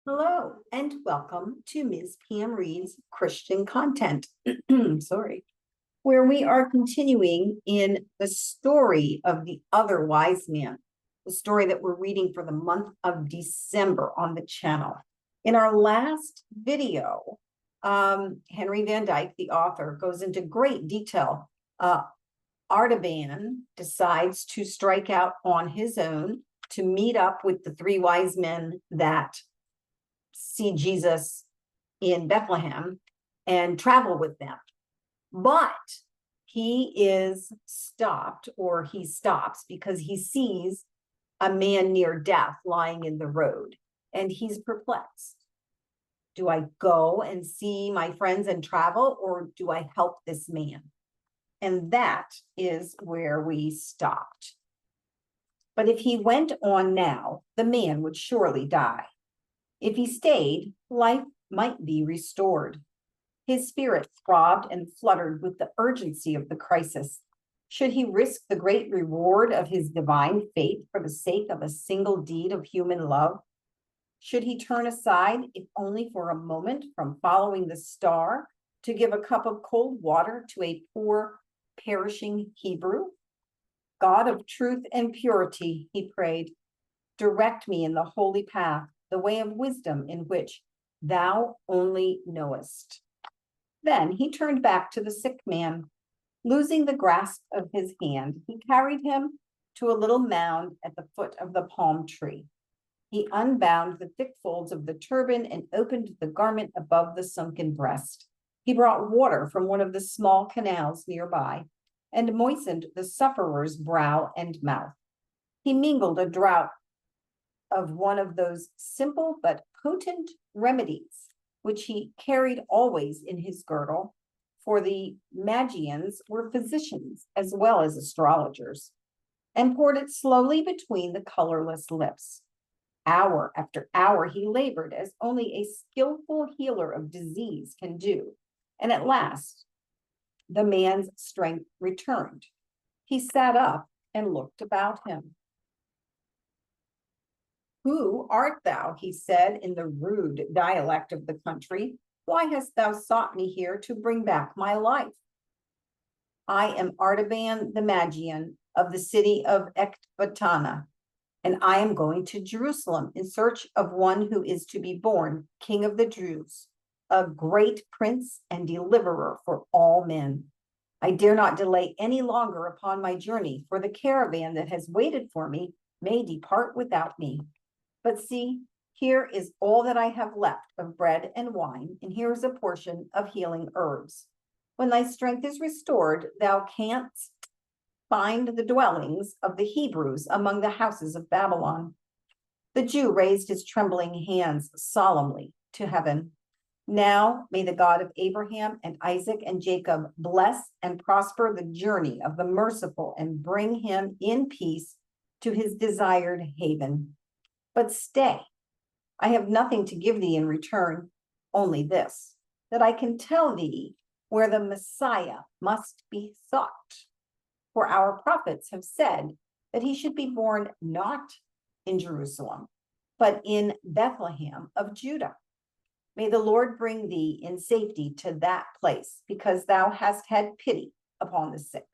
Hello and welcome to Ms. Pam Reed's Christian Content. Sorry, where we are continuing in the story of the other wise man, the story that we're reading for the month of December on the channel. In our last video, Henry Van Dyke, the author, goes into great detail. Artaban decides to strike out on his own to meet up with the three wise men that see Jesus in Bethlehem and travel with them. But he is stopped, or he stops because he sees a man near death lying in the road, and he's perplexed. Do I go and see my friends and travel, or do I help this man? And that is where we stopped. But if he went on now, the man would surely die. If he stayed, life might be restored. His spirit throbbed and fluttered with the urgency of the crisis. Should he risk the great reward of his divine fate for the sake of a single deed of human love? Should he turn aside, if only for a moment, from following the star to give a cup of cold water to a poor, perishing Hebrew? God of truth and purity, he prayed, direct me in the holy path, the way of wisdom in which thou only knowest. Then he turned back to the sick man. Losing the grasp of his hand, he carried him to a little mound at the foot of the palm tree. He unbound the thick folds of the turban and opened the garment above the sunken breast. He brought water from one of the small canals nearby and moistened the sufferer's brow and mouth. He mingled a draught of one of those simple but potent remedies which he carried always in his girdle, for the Magians were physicians as well as astrologers, and poured it slowly between the colorless lips. Hour after hour he labored as only a skillful healer of disease can do, and at last the man's strength returned. He sat up and looked about him. Who art thou? He said in the rude dialect of the country. Why hast thou sought me here to bring back my life? I am Artaban the Magian of the city of Ecbatana, and I am going to Jerusalem in search of one who is to be born King of the Jews, a great prince and deliverer for all men. I dare not delay any longer upon my journey, for the caravan that has waited for me may depart without me. But see, here is all that I have left of bread and wine, and here is a portion of healing herbs. When thy strength is restored, thou canst find the dwellings of the Hebrews among the houses of Babylon. The Jew raised his trembling hands solemnly to heaven. Now may the God of Abraham and Isaac and Jacob bless and prosper the journey of the merciful and bring him in peace to his desired haven. But stay, I have nothing to give thee in return, only this, that I can tell thee where the Messiah must be sought. For our prophets have said that he should be born not in Jerusalem, but in Bethlehem of Judah. May the Lord bring thee in safety to that place, because thou hast had pity upon the sick.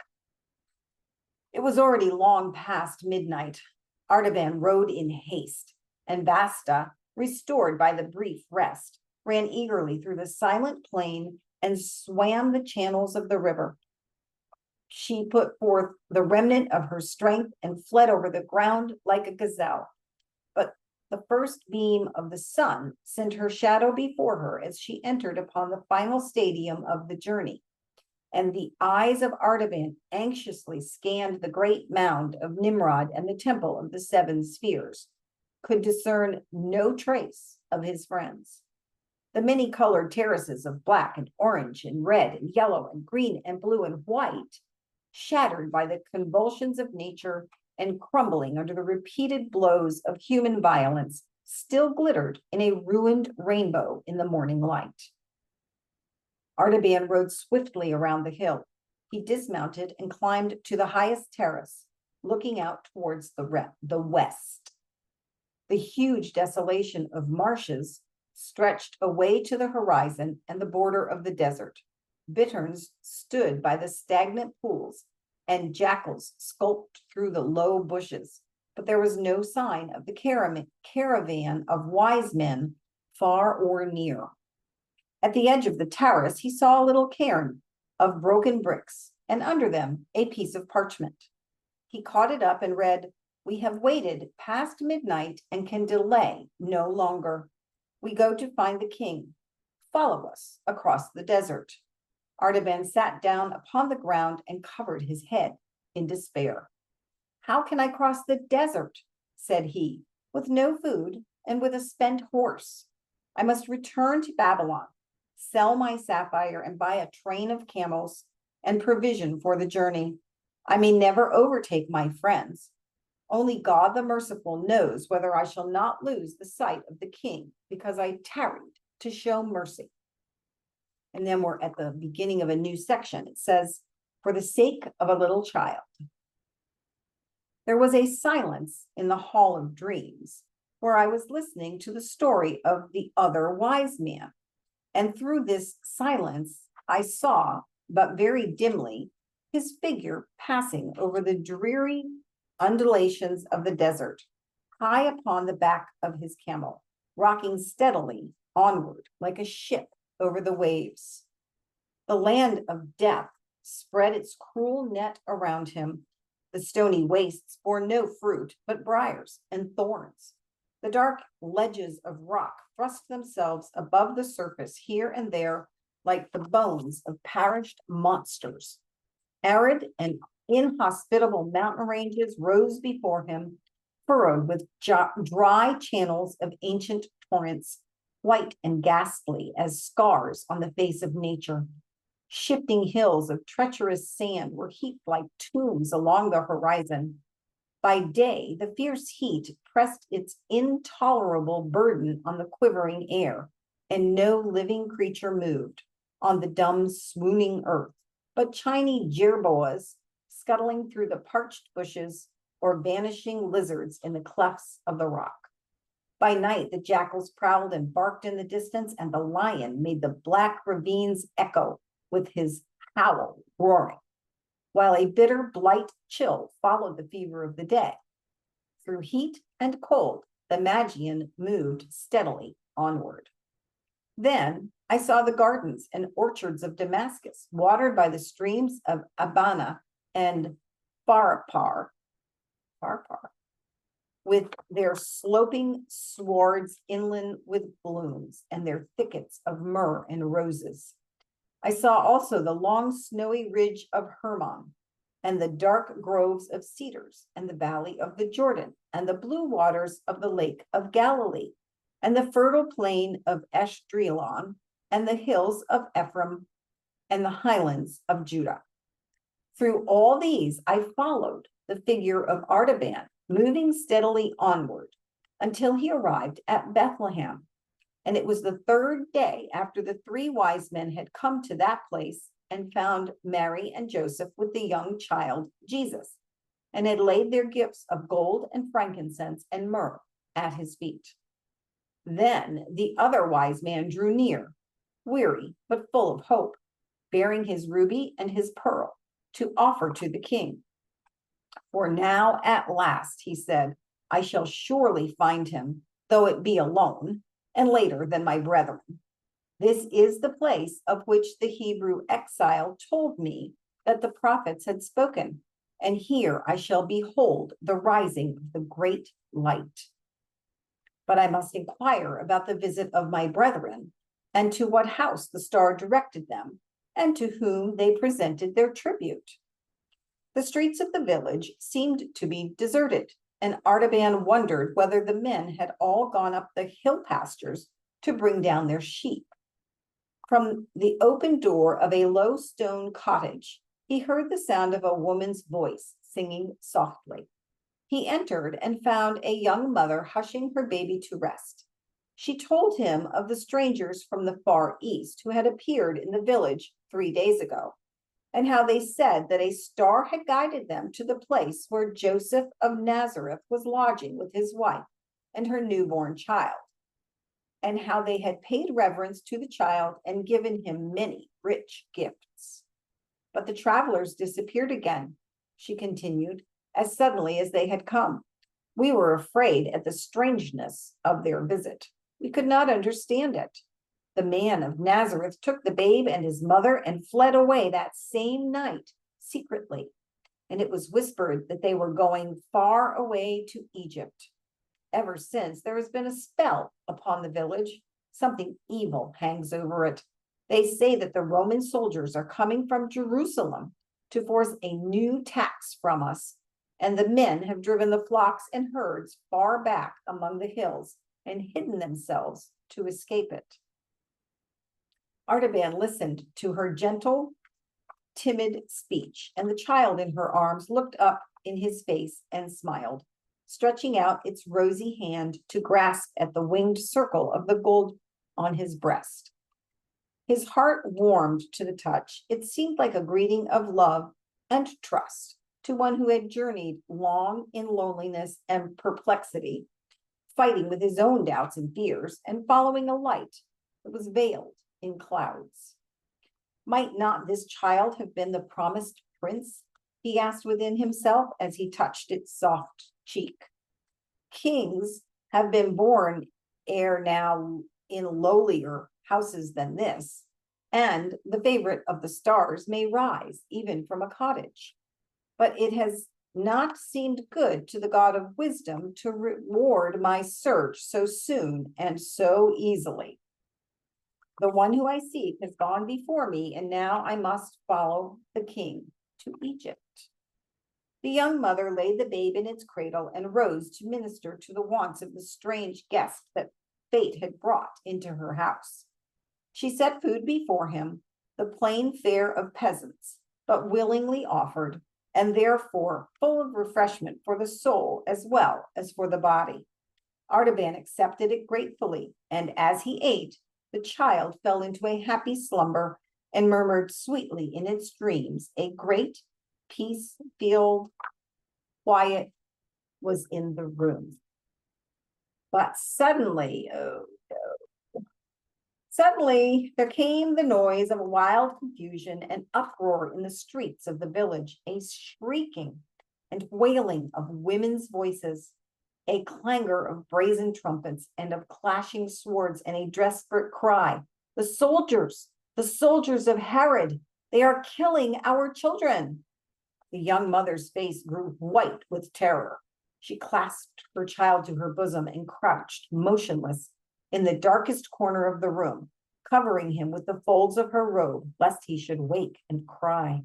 It was already long past midnight. Artaban rode in haste, and Vasta, restored by the brief rest, ran eagerly through the silent plain and swam the channels of the river. She put forth the remnant of her strength and fled over the ground like a gazelle. But the first beam of the sun sent her shadow before her as she entered upon the final stadium of the journey. And the eyes of Artaban anxiously scanned the great mound of Nimrod and the temple of the seven spheres, could discern no trace of his friends. The many-colored terraces of black and orange and red and yellow and green and blue and white, shattered by the convulsions of nature and crumbling under the repeated blows of human violence, still glittered in a ruined rainbow in the morning light. Artaban rode swiftly around the hill. He dismounted and climbed to the highest terrace, looking out towards the west. The huge desolation of marshes stretched away to the horizon and the border of the desert. Bitterns stood by the stagnant pools, and jackals skulked through the low bushes, but there was no sign of the caravan of wise men far or near. At the edge of the terrace, he saw a little cairn of broken bricks, and under them a piece of parchment. He caught it up and read, "We have waited past midnight and can delay no longer. We go to find the king. Follow us across the desert." Artaban sat down upon the ground and covered his head in despair. "How can I cross the desert?" said he, "with no food and with a spent horse? I must return to Babylon, sell my sapphire and buy a train of camels and provision for the journey. I may never overtake my friends. Only God the merciful knows whether I shall not lose the sight of the king because I tarried to show mercy." And then we're at the beginning of a new section. It says, "For the sake of a little child." There was a silence in the Hall of Dreams where I was listening to the story of the other wise man. And through this silence, I saw, but very dimly, his figure passing over the dreary undulations of the desert, high upon the back of his camel, rocking steadily onward like a ship over the waves. The land of death spread its cruel net around him. The stony wastes bore no fruit but briars and thorns. The dark ledges of rock thrust themselves above the surface here and there like the bones of perished monsters. Arid and inhospitable mountain ranges rose before him, furrowed with dry channels of ancient torrents, white and ghastly as scars on the face of nature. Shifting hills of treacherous sand were heaped like tombs along the horizon. By day, the fierce heat pressed its intolerable burden on the quivering air, and no living creature moved on the dumb, swooning earth, but tiny jerboas scuttling through the parched bushes or vanishing lizards in the clefts of the rock. By night, the jackals prowled and barked in the distance, and the lion made the black ravines echo with his howl roaring, while a bitter blight chill followed the fever of the day. Through heat and cold, the Magian moved steadily onward. Then I saw the gardens and orchards of Damascus, watered by the streams of Abana and Pharpar, with their sloping swards inland with blooms and their thickets of myrrh and roses. I saw also the long snowy ridge of Hermon and the dark groves of cedars and the valley of the Jordan and the blue waters of the lake of Galilee and the fertile plain of Esdraelon and the hills of Ephraim and the highlands of Judah. Through all these, I followed the figure of Artaban, moving steadily onward until he arrived at Bethlehem. And it was the third day after the three wise men had come to that place and found Mary and Joseph with the young child, Jesus, and had laid their gifts of gold and frankincense and myrrh at his feet. Then the other wise man drew near, weary but full of hope, bearing his ruby and his pearl to offer to the king. "For now at last," he said, "I shall surely find him, though it be alone, and later than my brethren. This is the place of which the Hebrew exile told me that the prophets had spoken, and here I shall behold the rising of the great light. But I must inquire about the visit of my brethren, and to what house the star directed them, and to whom they presented their tribute." The streets of the village seemed to be deserted, and Artaban wondered whether the men had all gone up the hill pastures to bring down their sheep. From the open door of a low stone cottage, he heard the sound of a woman's voice singing softly. He entered and found a young mother hushing her baby to rest. She told him of the strangers from the far east who had appeared in the village 3 days ago, and how they said that a star had guided them to the place where Joseph of Nazareth was lodging with his wife, and her newborn child, and how they had paid reverence to the child and given him many rich gifts. But the travelers disappeared again, she continued, as suddenly as they had come. We were afraid at the strangeness of their visit. We could not understand it. The man of Nazareth took the babe and his mother and fled away that same night secretly. And it was whispered that they were going far away to Egypt. Ever since, there has been a spell upon the village. Something evil hangs over it. They say that the Roman soldiers are coming from Jerusalem to force a new tax from us, and the men have driven the flocks and herds far back among the hills and hidden themselves to escape it. Artaban listened to her gentle, timid speech, and the child in her arms looked up in his face and smiled, stretching out its rosy hand to grasp at the winged circle of the gold on his breast. His heart warmed to the touch. It seemed like a greeting of love and trust to one who had journeyed long in loneliness and perplexity, fighting with his own doubts and fears, and following a light that was veiled in clouds. Might not this child have been the promised prince? He asked within himself as he touched its soft cheek. Kings have been born ere now in lowlier houses than this, and the favorite of the stars may rise even from a cottage. But it has not seemed good to the God of wisdom to reward my search so soon and so easily. The one who I seek has gone before me, and now I must follow the king to Egypt. The young mother laid the babe in its cradle and rose to minister to the wants of the strange guest that fate had brought into her house. She set food before him, the plain fare of peasants, but willingly offered, and therefore full of refreshment for the soul as well as for the body. Artaban accepted it gratefully, and as he ate, the child fell into a happy slumber and murmured sweetly in its dreams. A great, peace-filled quiet was in the room. But suddenly, suddenly there came the noise of wild confusion and uproar in the streets of the village, a shrieking and wailing of women's voices, a clangor of brazen trumpets and of clashing swords, and a desperate cry. The soldiers of Herod, they are killing our children. The young mother's face grew white with terror. She clasped her child to her bosom and crouched motionless in the darkest corner of the room, covering him with the folds of her robe, lest he should wake and cry.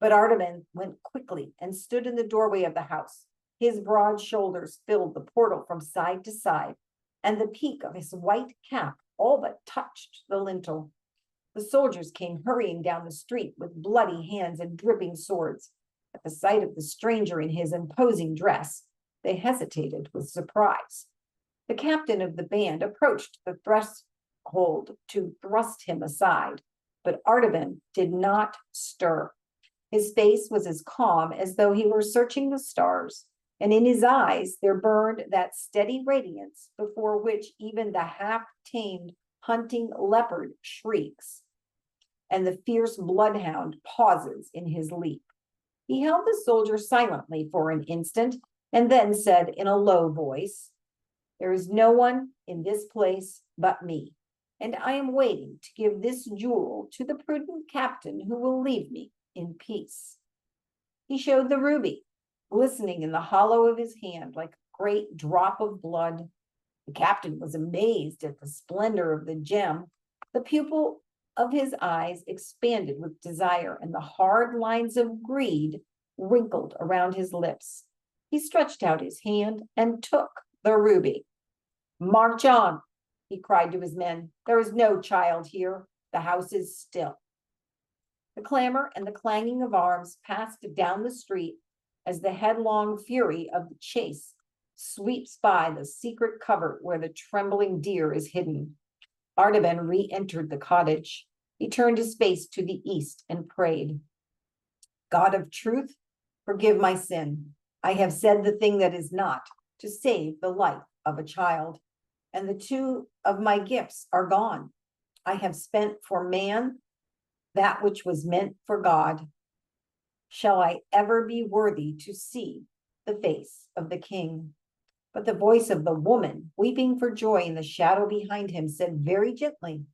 But Artaban went quickly and stood in the doorway of the house. His broad shoulders filled the portal from side to side, and the peak of his white cap all but touched the lintel. The soldiers came hurrying down the street with bloody hands and dripping swords. At the sight of the stranger in his imposing dress, they hesitated with surprise. The captain of the band approached the threshold to thrust him aside, but Artaban did not stir. His face was as calm as though he were searching the stars, and in his eyes there burned that steady radiance before which even the half-tamed hunting leopard shrieks, and the fierce bloodhound pauses in his leap. He held the soldier silently for an instant, and then said in a low voice, "There is no one in this place but me, and I am waiting to give this jewel to the prudent captain who will leave me in peace." He showed the ruby, glistening in the hollow of his hand like a great drop of blood. The captain was amazed at the splendor of the gem. The pupil of his eyes expanded with desire, and the hard lines of greed wrinkled around his lips. He stretched out his hand and took the ruby. "March on," he cried to his men. "There is no child here. The house is still." The clamor and the clanging of arms passed down the street as the headlong fury of the chase sweeps by the secret covert where the trembling deer is hidden. Artaban re-entered the cottage. He turned his face to the east and prayed, "God of truth, forgive my sin. I have said the thing that is not, to save the life of a child, and the two of my gifts are gone. I have spent for man that which was meant for God. Shall I ever be worthy to see the face of the king? But the voice of the woman, weeping for joy in the shadow behind him, said very gently,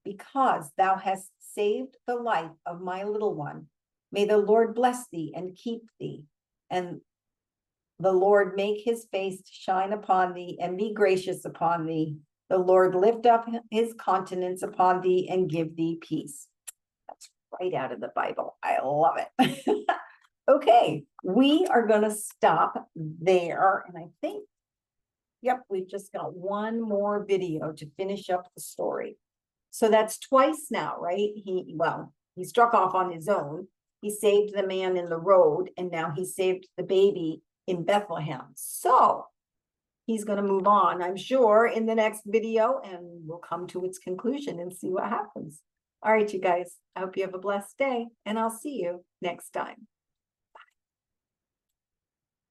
because thou hast saved the life of my little one, may the Lord bless thee and keep thee, and the Lord make his face to shine upon thee and be gracious upon thee. The Lord lift up his countenance upon thee and give thee peace. That's right out of the Bible. I love it. Okay, we are going to stop there. And I think, yep, we've just got one more video to finish up the story. So that's twice now, right? He struck off on his own. He saved the man in the road, and now he saved the baby in Bethlehem. So he's going to move on, I'm sure, in the next video, and we'll come to its conclusion and see what happens. All right, you guys, I hope you have a blessed day, and I'll see you next time.